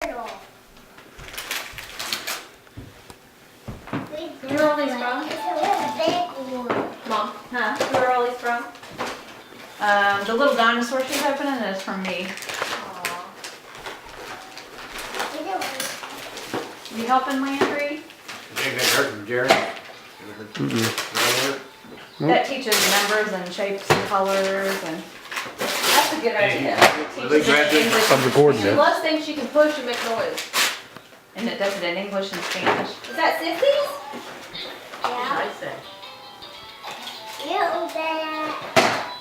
Where are all these from? Mom, Huh? where are all these from? The little dinosaur she's opening is from me. You helping, Landry? You think that hurt from Jerry? That teaches numbers and shapes and colors and That's a good idea. Will they grab this? I'm recording She it. loves things she can push and make noise. it does it in English and Spanish. Is that Sissy's?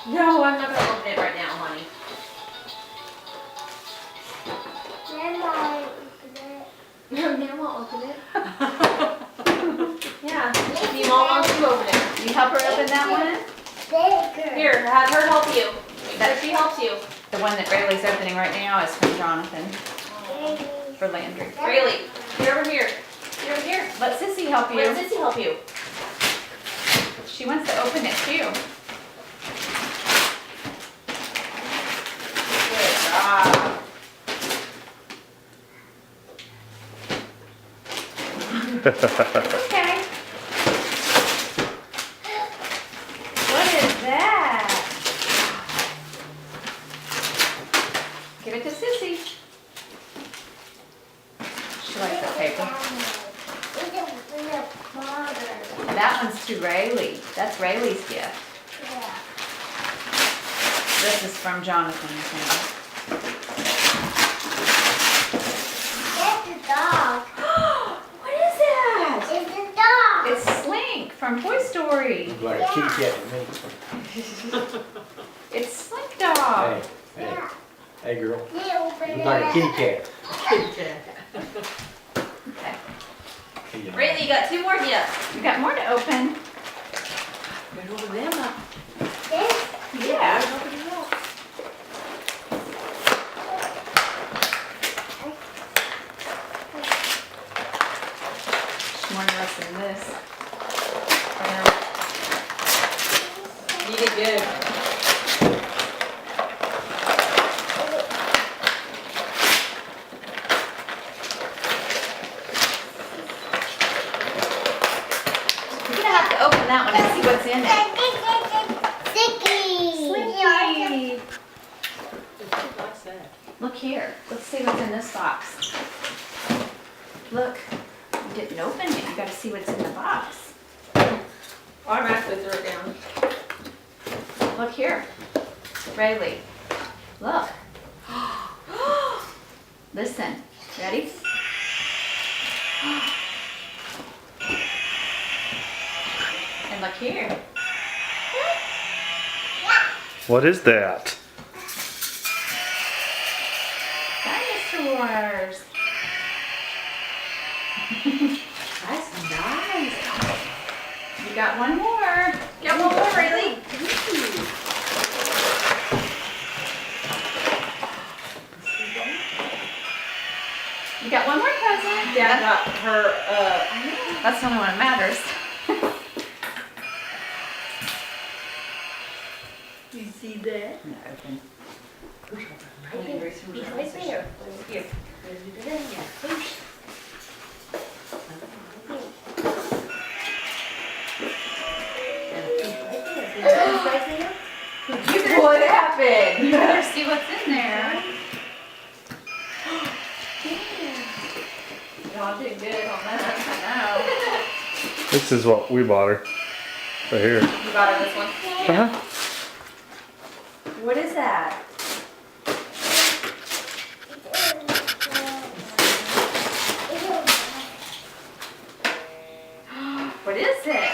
No, I'm not gonna open it right now, honey. Grandma, open it. Yeah. If you mom wants to open it. You help her open that one? Here, have her help you. Make sure she helps you. The one that Rayleigh's opening right now is from Jonathan for Landry. Rayleigh, get over here. Get over here. Let Sissy help Let you. Sissy help you. She wants to open it too. Good job. Okay. What is that? Give it to Sissy. She likes that paper. That one's to Rayleigh. That's Rayleigh's gift. This is from Jonathan's now. What is that? It's Slink from Toy Story. Look like a kitty cat to me. It's Slink Dog. Hey, hey girl. Look like a kitty cat. Okay. Rayleigh, you got two more gifts. You got more to open. Better open them up. Yeah. Open them up. More to us than this. You did good. You're gonna have to open that one and see what's in it. Slinky. Look here. Let's see what's in this box. Look. You didn't open it. You gotta see what's in the box. Automatically threw it down. Look here. Rayleigh. Look. Listen. Ready? And look here. What is that? Dinosaurs. That's nice. You got one more. Get one more, Rayleigh. You got one more present. Dad got her, That's the only one that matters. you see that? I'm gonna open. He's right there. Here. What happened? You better see what's in there. Y'all did good on that. I This is what we bought her. Right here. You got her this one? Uh-huh. know. What is that? What is it?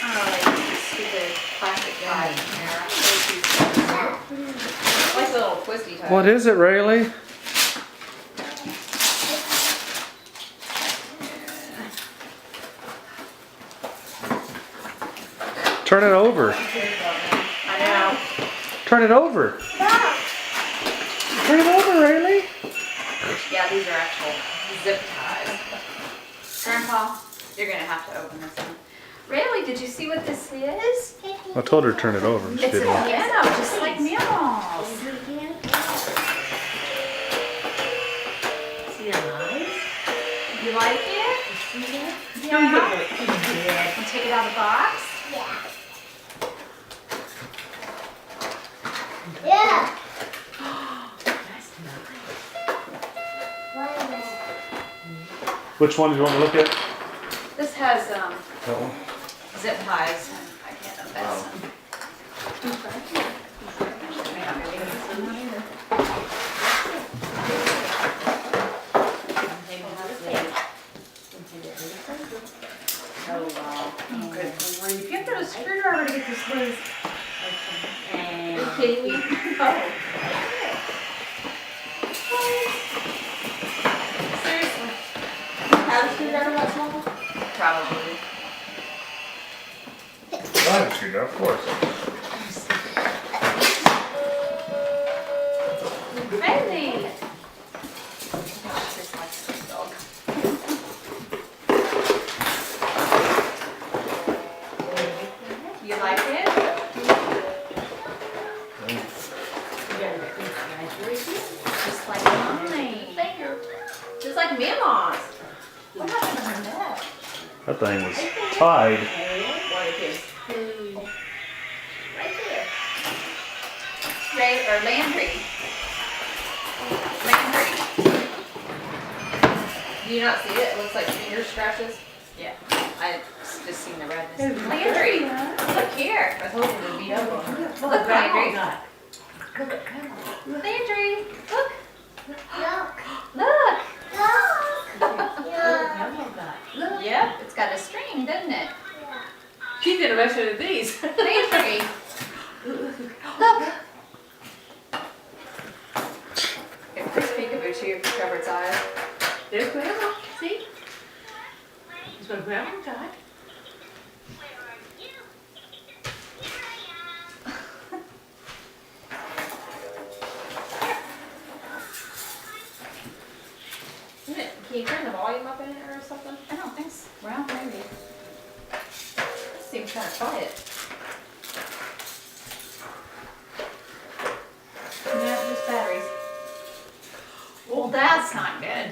Oh, stupid plastic guy. Like a little twisty tie. What is it, Rayleigh? Turn it over. I know. Turn it over. Turn it over, Rayleigh. Yeah, these are actual zip ties. Grandpa, you're gonna have to open this one. Really? Did you see what this is? I told her to turn it over. She It's a didn't. piano, just like Meow's. See the eyes? You like it? See that? Yeah. Yeah. I'll take it out of the box. That's nice. Which one do you want to look at? This has That one. zip ties. I can't invest them. Oh, wow. Good grief. You have to have a screwdriver to get this loose. And Are you kidding me? Oh. Seriously. Have a screwdriver that small? Probably. I haven't seen that, of course. Bailey. Just like this dog. You like it? Just like mine. Thank you. Just like Mama's. What happened to her neck? That thing was tied. What it is. Right there. Ray or Landry? Landry. Do you not see it? It looks like finger scratches. Yeah. I just seen the redness. Landry. Look here. I was hoping to beat up on her. Look, Landry. Landry. Look. Look. Yep. It's got a string, doesn't it? She's gonna mess with these. Landry. Look. Get a first peekaboo to your cover its eyes. There's Grandma, see? That's what Grandma got. Can you turn the volume up in it or something? I don't think so. Well, maybe. This seems kind of quiet. No, just batteries. Well, that's not good.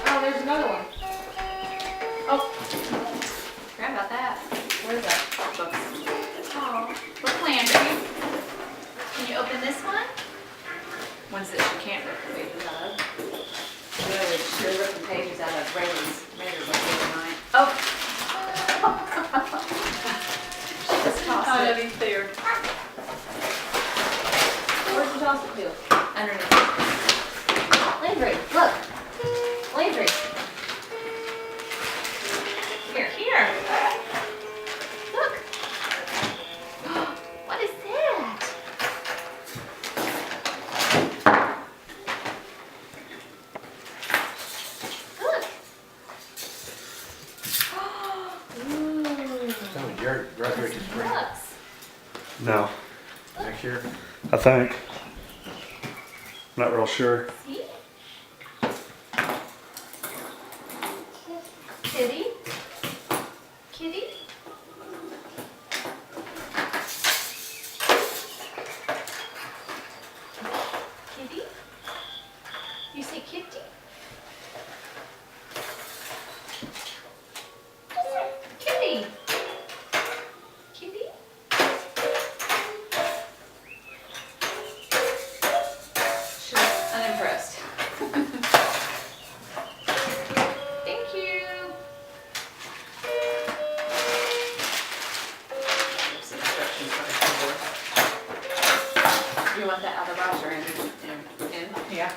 Oh, there's another one. Oh, forgot about that. What is that? Books. Oh, look, Landry. Can you open this one? Ones that you can't rip the pages out of. Really, should rip the pages out of Rayleigh's tonight. Oh. She just tossed it. Debbie's there. Where's the toss it to? Underneath. Landry, look. Landry. Here, here. Look. What is that? Look. Ooh. Tell me, Jared graduated spring Looks. No, next year. I think. Not real sure. See? Kitty? Kitty? Kitty? You say kitty? Kitty? Kitty? She's unimpressed. Thank you. There's instructions on the keyboard. You want that out of the box or in? Yeah.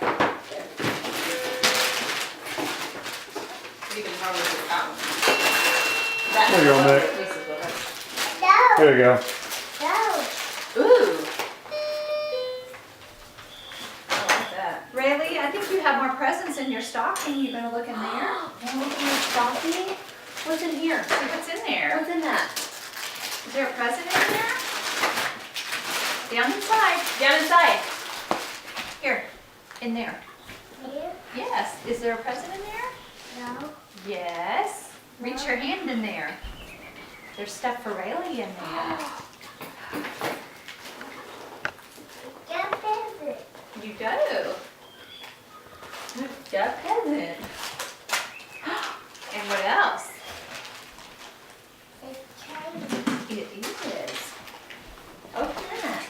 You can probably do that one. That There you go, has Nick. other pieces with it. There you go. Ooh. I like that. Rayleigh, I think you have more presents in your stocking. You gonna look in there? Stocking? What's in here? See what's in there. What's in that? Is there a present in there? Down inside. Down inside. Here. In there. Yes. Is there a present in there? No. Yes. Reach your hand in there. There's stuff for Rayleigh in there. Get it. You do. Got a present. And what else? It's Chinese. It is. Open it.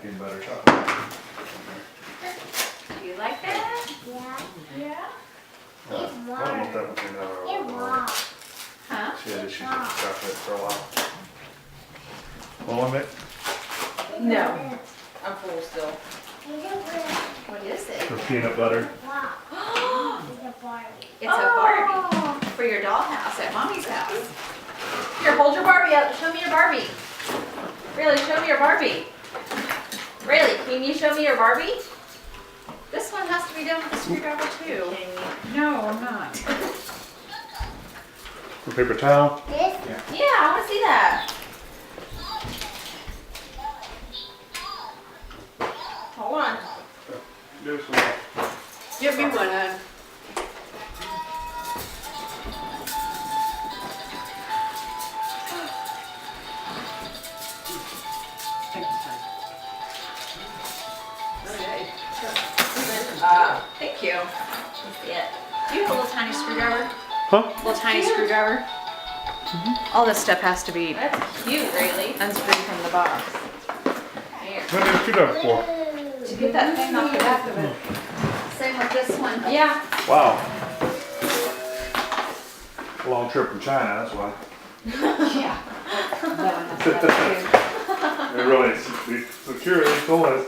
Getting better chocolate. Do you like that? Yeah. Yeah. I don't know if that was in there or It won't. Huh? She had issues with chocolate for a while. Well, Mick, No. I'm full still. What is it? for peanut butter. Wow. It's a Barbie. It's a Barbie for your dollhouse at Mommy's house. Here, hold your Barbie up. Show me your Barbie. Really, show me your Barbie. Really, can you show me your Barbie? This one has to be done with a screwdriver too. No, I'm not. For paper towel. This Yeah, I want to see that. Hold on. There's one. Give me one, hon. Okay. Thank you. Yeah. Do you have a little tiny screwdriver? Huh? Little tiny screwdriver? All this stuff has to be That's cute, Rayleigh. unscrewed from the box. Here. What did you do that for? To get that thing off the back of it. Same with this one. Yeah. Wow. Long trip from China, that's why. Yeah. That one has to go too. They really securely told us